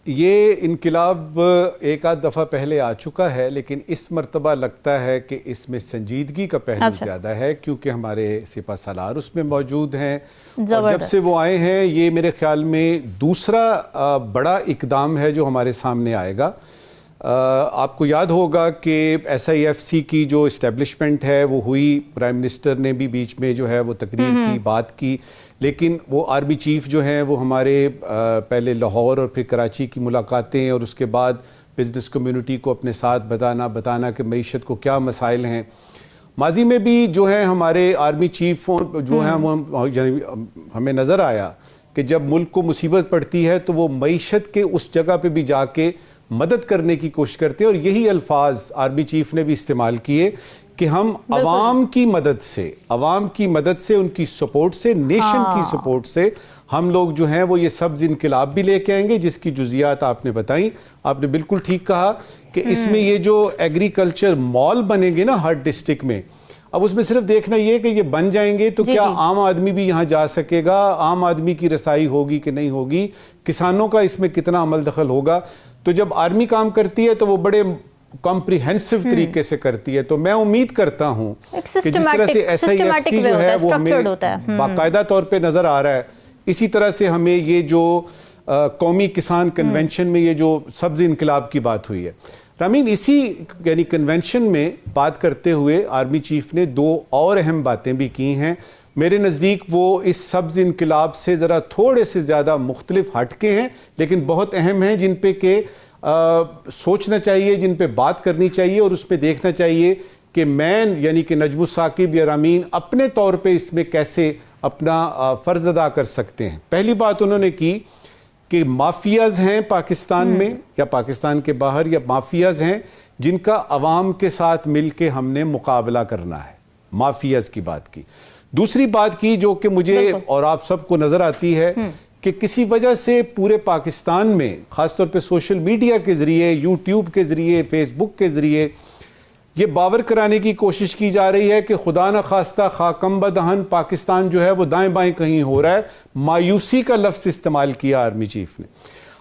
ये इनकलाब एक आध दफ़ा पहले आ चुका है, लेकिन इस मर्तबा लगता है कि इसमें संजीदगी का पहलू ज़्यादा है क्योंकि हमारे सिपा सालार उसमें मौजूद हैं और जब से वो आए हैं ये मेरे ख्याल में दूसरा बड़ा इकदाम है जो हमारे सामने आएगा। आपको याद होगा कि SIFC की जो इस्टेब्लिशमेंट है वो हुई, प्राइम मिनिस्टर ने भी बीच में जो है वो तकरीर की, बात की, लेकिन वो आर्मी चीफ जो हैं वो हमारे पहले लाहौर और फिर कराची की मुलाकातें और उसके बाद बिज़नेस कम्युनिटी को अपने साथ बताना कि मईशत को क्या मसाइल हैं। माजी में भी जो है हमारे आर्मी चीफ जो हैं वो हमें नज़र आया कि जब मुल्क को मुसीबत पड़ती है तो वो मईशत के उस जगह पे भी जाके मदद करने की कोशिश करते हैं और यही अल्फाज आर्मी चीफ ने भी इस्तेमाल किए कि हम अवाम की मदद से, उनकी सपोर्ट से, नेशन की सपोर्ट से हम लोग जो हैं वो ये सब्ज इनकलाब भी लेके आएंगे जिसकी जुजियात आपने बताई। आपने बिल्कुल ठीक कहा कि इसमें ये जो एग्रीकल्चर मॉल बनेंगे ना हर डिस्ट्रिक्ट में, अब उसमें सिर्फ देखना ये कि ये बन जाएंगे तो क्या आम आदमी भी यहाँ जा सकेगा, आम आदमी की रसाई होगी कि नहीं होगी, किसानों का इसमें कितना अमल दखल होगा। तो जब आर्मी काम करती है तो वो बड़े कॉम्प्रिहेंसिव तरीके से करती है। तो मैं उम्मीद करता हूं कि जिस तरह से SIFC जो है वो हमें बाकायदा तौर पे नजर आ रहा है, इसी तरह से हमें ये जो कौमी किसान कन्वेंशन में ये जो सब्ज इनकलाब की बात हुई है, रामीन, इसी यानी कन्वेंशन में बात करते हुए आर्मी चीफ ने 2 और अहम बातें भी की हैं। मेरे नज़दीक वो इस सब्ज इनकलाब से ज़रा थोड़े से ज़्यादा मुख्तलिफ हटके हैं लेकिन बहुत अहम हैं, जिन पे के सोचना चाहिए, जिन पे बात करनी चाहिए और उस पर देखना चाहिए कि मैन यानी कि नजमू साकिब या रामीन अपने तौर पे इसमें कैसे अपना फ़र्ज़ अदा कर सकते हैं। पहली बात उन्होंने की कि माफियाज हैं पाकिस्तान में या पाकिस्तान के बाहर, या माफियाज हैं जिनका अवाम के साथ मिलके हमने मुकाबला करना है, माफियाज की बात की। दूसरी बात की जो कि मुझे और आप सबको नजर आती है कि किसी वजह से पूरे पाकिस्तान में खासतौर पे सोशल मीडिया के जरिए, यूट्यूब के जरिए, फेसबुक के जरिए ये बावर कराने की कोशिश की जा रही है कि खुदा न खास्ता खाकम्बा दहन पाकिस्तान जो है वो दाएं बाएं कहीं हो रहा है। मायूसी का लफ्ज इस्तेमाल किया आर्मी चीफ ने।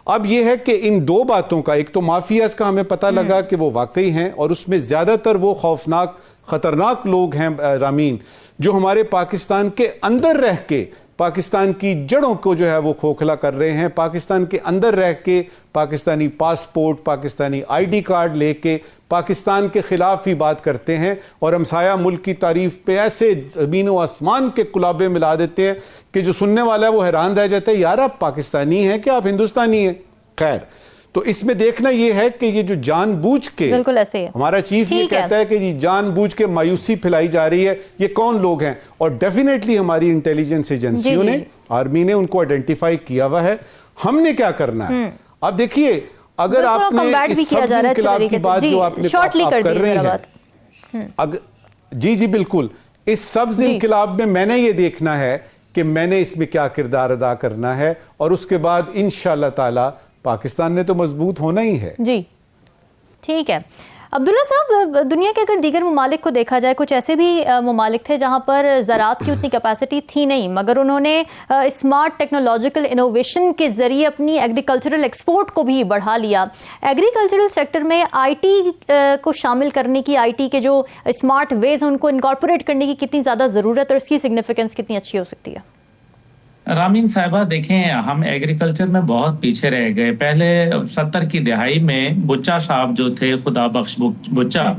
अब यह है कि इन 2 बातों का, एक तो माफियाज का हमें पता लगा कि वो वाकई हैं और उसमें ज्यादातर वो खौफनाक खतरनाक लोग हैं रामीन जो हमारे पाकिस्तान के अंदर रह के पाकिस्तान की जड़ों को जो है वो खोखला कर रहे हैं। पाकिस्तान के अंदर रह के Pakistani passport, Pakistani ID card लेके पाकिस्तान के खिलाफ ही बात करते हैं और हमसाया मुल्क की तारीफ पे ऐसे ज़मीन व आसमान के कुलाबे मिला देते हैं कि जो सुनने वाला है वो हैरान रह जाता है, यार आप पाकिस्तानी हैं क्या, आप हिंदुस्तानी हैं? खैर, तो इसमें देखना यह है कि ये जो जानबूझ के, बिल्कुल ऐसे है, हमारा चीफ ये कहता है कि जी जानबूझ के मायूसी फैलाई जा रही है, ये कौन लोग हैं? और डेफिनेटली हमारी इंटेलिजेंस एजेंसियों ने, आर्मी ने उनको आइडेंटिफाई किया हुआ है। हमने क्या करना है? अब देखिए, अगर आपने इस सब्ज इनकलाब की बात जो आपने कर रहे हैं, जी बिल्कुल, इस सब्ज इनकलाब में मैंने ये देखना है कि मैंने इसमें क्या किरदार अदा करना है, और उसके बाद इंशाअल्लाह ताला पाकिस्तान ने तो मजबूत होना ही है। जी ठीक है। अब्दुल्ला साहब, दुनिया के अगर दीगर ममालिक को देखा जाए, कुछ ऐसे भी ममालिक थे जहां पर ज़राअत की उतनी कैपेसिटी थी नहीं, मगर उन्होंने स्मार्ट टेक्नोलॉजिकल इनोवेशन के जरिए अपनी एग्रीकल्चरल एक्सपोर्ट को भी बढ़ा लिया। एग्रीकल्चरल सेक्टर में आईटी को शामिल करने की, आईटी के जो स्मार्ट वेज हैं उनको इनकॉर्पोरेट करने की कितनी ज़्यादा ज़रूरत है और इसकी सिग्निफिकेंस कितनी अच्छी हो सकती है? रामीन साहिबा, देखें, हम एग्रीकल्चर में बहुत पीछे रह गए। पहले 70 की दहाई में बुच्चा साहब जो थे, खुदा बख्श बुच्चा,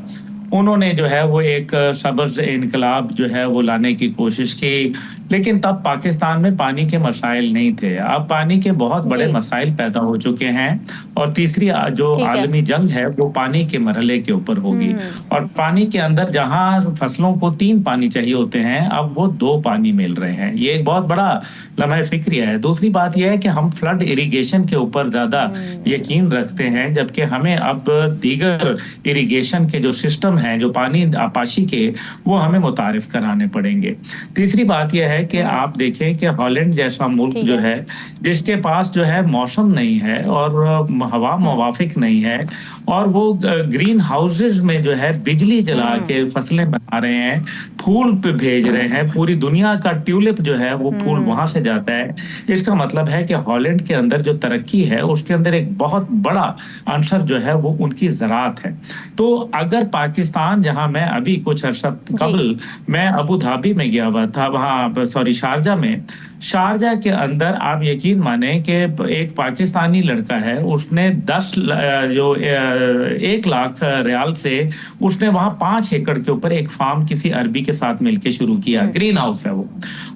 उन्होंने जो है वो एक सब्ज इनकलाब जो है वो लाने की कोशिश की, लेकिन तब पाकिस्तान में पानी के मसाइल नहीं थे। अब पानी के बहुत बड़े मसाइल पैदा हो चुके हैं, और तीसरी जो आलमी जंग है वो पानी के मरहले के ऊपर होगी। और पानी के अंदर जहां फसलों को 3 पानी चाहिए होते हैं, अब वो 2 पानी मिल रहे हैं। ये एक बहुत बड़ा लम्हा फिक्रिया है। दूसरी बात यह है कि हम फ्लड इरिगेशन के ऊपर ज्यादा यकीन रखते हैं, जबकि हमें अब दीगर इरिगेशन के जो सिस्टम हैं, जो पानी आपाशी के, वो हमें मुतारिफ कराने पड़ेंगे। तीसरी बात यह है कि आप देखें कि हॉलैंड जैसा मुल्क जो है, जिसके पास जो है मौसम नहीं है और हवा मुवाफिक नहीं है, और वो ग्रीन हाउसेज में जो है बिजली जला के फसलें बना रहे हैं, फूल पे भेज रहे हैं, पूरी दुनिया का ट्यूलिप जो है वो फूल वहां से जाता है। इसका मतलब है कि हॉलैंड के अंदर जो तरक्की है उसके अंदर एक बहुत बड़ा अंशर जो है वो उनकी ज़राअत है। तो अगर पाकिस्तान, जहां मैं अभी कुछ अर्सा कबल मैं अबू धाबी में गया हुआ था, वहां शारजा में, शारजा के अंदर आप यकीन माने कि एक पाकिस्तानी लड़का है, उसने 1 लाख रियाल से उसने वहां 5 एकड़ के ऊपर एक फार्म किसी अरबी के साथ मिलकर शुरू किया। ग्रीन हाउस है वो,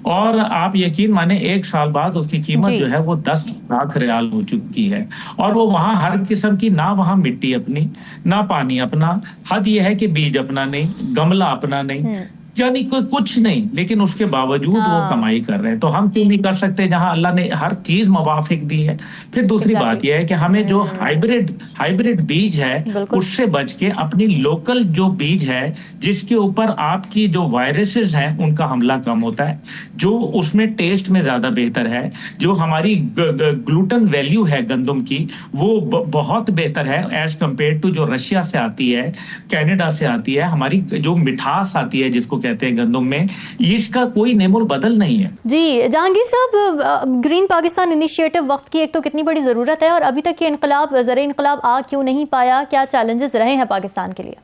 और आप यकीन माने 1 साल बाद उसकी कीमत जो है वो 10 लाख रियाल हो चुकी है। और वो वहां हर किस्म की, ना वहां मिट्टी अपनी, ना पानी अपना, हद ये है कि बीज अपना नहीं, गमला अपना नहीं, यानी कोई कुछ नहीं, लेकिन उसके बावजूद वो कमाई कर रहे हैं। तो हम क्यों नहीं कर सकते जहां अल्लाह ने हर चीज मुवाफिक दी है? फिर दूसरी बात यह है कि हमें जो हाइब्रिड बीज है उससे बच के अपनी लोकल जो बीज है, जिसके ऊपर आपकी जो वायरसेस हैं उनका हमला कम होता है, जो उसमें टेस्ट में ज्यादा बेहतर है, जो हमारी ग्लूटेन वैल्यू है गंदम की वो बहुत बेहतर है एज कम्पेयर टू जो रशिया से आती है, कनाडा से आती है। हमारी जो मिठास आती है जिसको कहते हैं गंदम में, इसका कोई नेमुल बदल नहीं है। जी जहांगीर साहब, ग्रीन पाकिस्तान इनिशिएटिव वक्त की एक तो कितनी बड़ी जरूरत है, और अभी तक ये इनकलाब, ज़र इनकलाब आ क्यों नहीं पाया? क्या चैलेंजेस रहे हैं पाकिस्तान के लिए?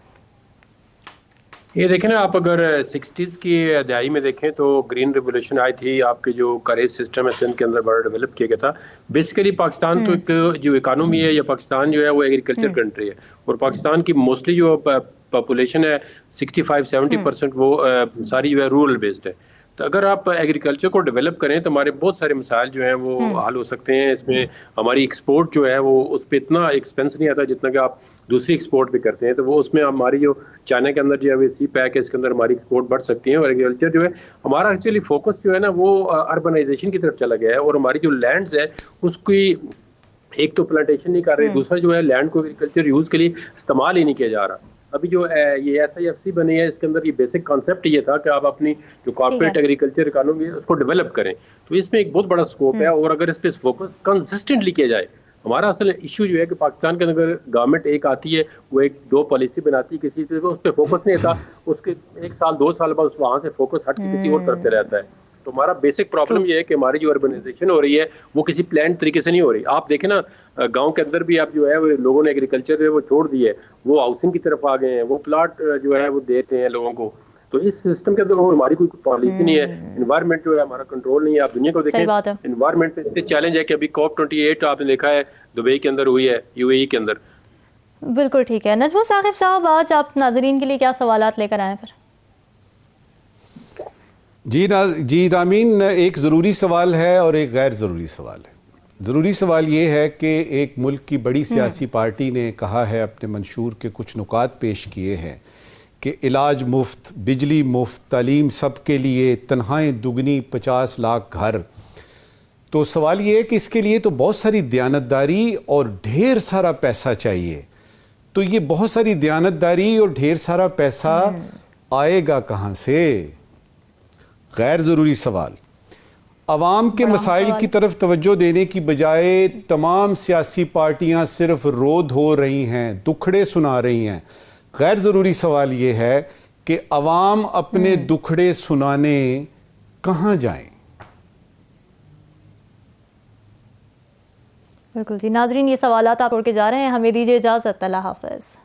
ये देखें ना, आप अगर 60s की दहाई में देखें तो ग्रीन रिवोल्यूशन आई थी, आपके जो करेज सिस्टम है सिंध के अंदर बड़ा डेवलप किया गया था। बेसिकली पाकिस्तान तो एक जो इकानमी है, या पाकिस्तान जो है वो एग्रीकल्चर कंट्री है, और पाकिस्तान की मोस्टली जो पॉपुलेशन है 65-70% वो सारी जो है रूरल बेस्ड है। तो अगर आप एग्रीकल्चर को डेवलप करें तो हमारे बहुत सारे मसाइल जो हैं वो हल हो सकते हैं। इसमें हमारी एक्सपोर्ट जो है वो उस पर इतना एक्सपेंस नहीं आता जितना कि आप दूसरी एक्सपोर्ट भी करते हैं। तो वो उसमें हमारी जो चाइना के अंदर जो है सी पैक है, इसके अंदर हमारी एक्सपोर्ट बढ़ सकती है। और एग्रीकल्चर जो है हमारा एक्चुअली फोकस जो है ना वो अर्बनाइजेशन की तरफ चला गया है, और हमारी जो लैंड्स है उसकी एक तो प्लांटेशन नहीं कर रहे, दूसरा जो है लैंड को एग्रीकल्चर यूज़ के लिए इस्तेमाल ही नहीं किया जा रहा। अभी जो ये SIFC बनी है, इसके अंदर ये बेसिक कॉन्सेप्ट ये था कि आप अपनी जो कॉर्पोरेट एग्रीकल्चर इकोनॉमी है उसको डेवलप करें। तो इसमें एक बहुत बड़ा स्कोप है, और अगर इस पर फोकस कंसिस्टेंटली किया जाए। हमारा असल इशू जो है कि पाकिस्तान के अंदर गवर्नमेंट एक आती है, वो 1-2 पॉलिसी बनाती है, किसी से उस पर फोकस नहीं आता, उसके 1 साल 2 साल बाद वहाँ से फोकस हट के किसी और तरफ से रहता है। तो हमारा बेसिक प्रॉब्लम ये है कि हमारी जो अर्बनाइजेशन हो रही है वो किसी प्लान तरीके से नहीं हो रही। आप देखें ना, गांव के अंदर भी आप जो है वो लोगों ने एग्रीकल्चर है वो छोड़ दी है, वो हाउसिंग की तरफ आ गए हैं, वो प्लाट जो है वो देते हैं लोगों को। तो इस सिस्टम के अंदर हमारी कोई पॉलिसी नहीं है, एनवायरनमेंट जो है हमारा कंट्रोल नहीं है। आप दुनिया को देखें, एनवायरनमेंट पे इतने चैलेंज है कि अभी COP28 आपने देखा है दुबई के अंदर हुई है, UAE के अंदर। बिल्कुल ठीक है। नजमुल साकिब साहब, आज आप नाजरीन के लिए क्या सवालात लेकर आए फिर? जी रामीन, एक ज़रूरी सवाल है और एक गैर ज़रूरी सवाल है। ज़रूरी सवाल ये है कि एक मुल्क की बड़ी सियासी पार्टी ने कहा है, अपने मंशूर के कुछ नुकात पेश किए हैं कि इलाज मुफ्त, बिजली मुफ्त, तालीम सबके लिए, तनख्वाहें दुगनी, 50 लाख घर। तो सवाल ये है कि इसके लिए तो बहुत सारी दयानतदारी और ढेर सारा पैसा चाहिए। तो ये बहुत सारी दयानतदारी और ढेर सारा पैसा आएगा कहाँ से? गैर ज़रूरी सवाल, अवाम के मसाइल की तरफ तवज्जो देने की बजाय तमाम सियासी पार्टियां सिर्फ रो धो रही हैं, दुखड़े सुना रही हैं। गैर ज़रूरी सवाल ये है कि अवाम अपने दुखड़े सुनाने कहाँ जाएं? बिल्कुल जी नाजरीन, ये सवालात आप उड़ के जा रहे हैं, हमें दीजिए इजाज़त, अल्लाह हाफ़िज़।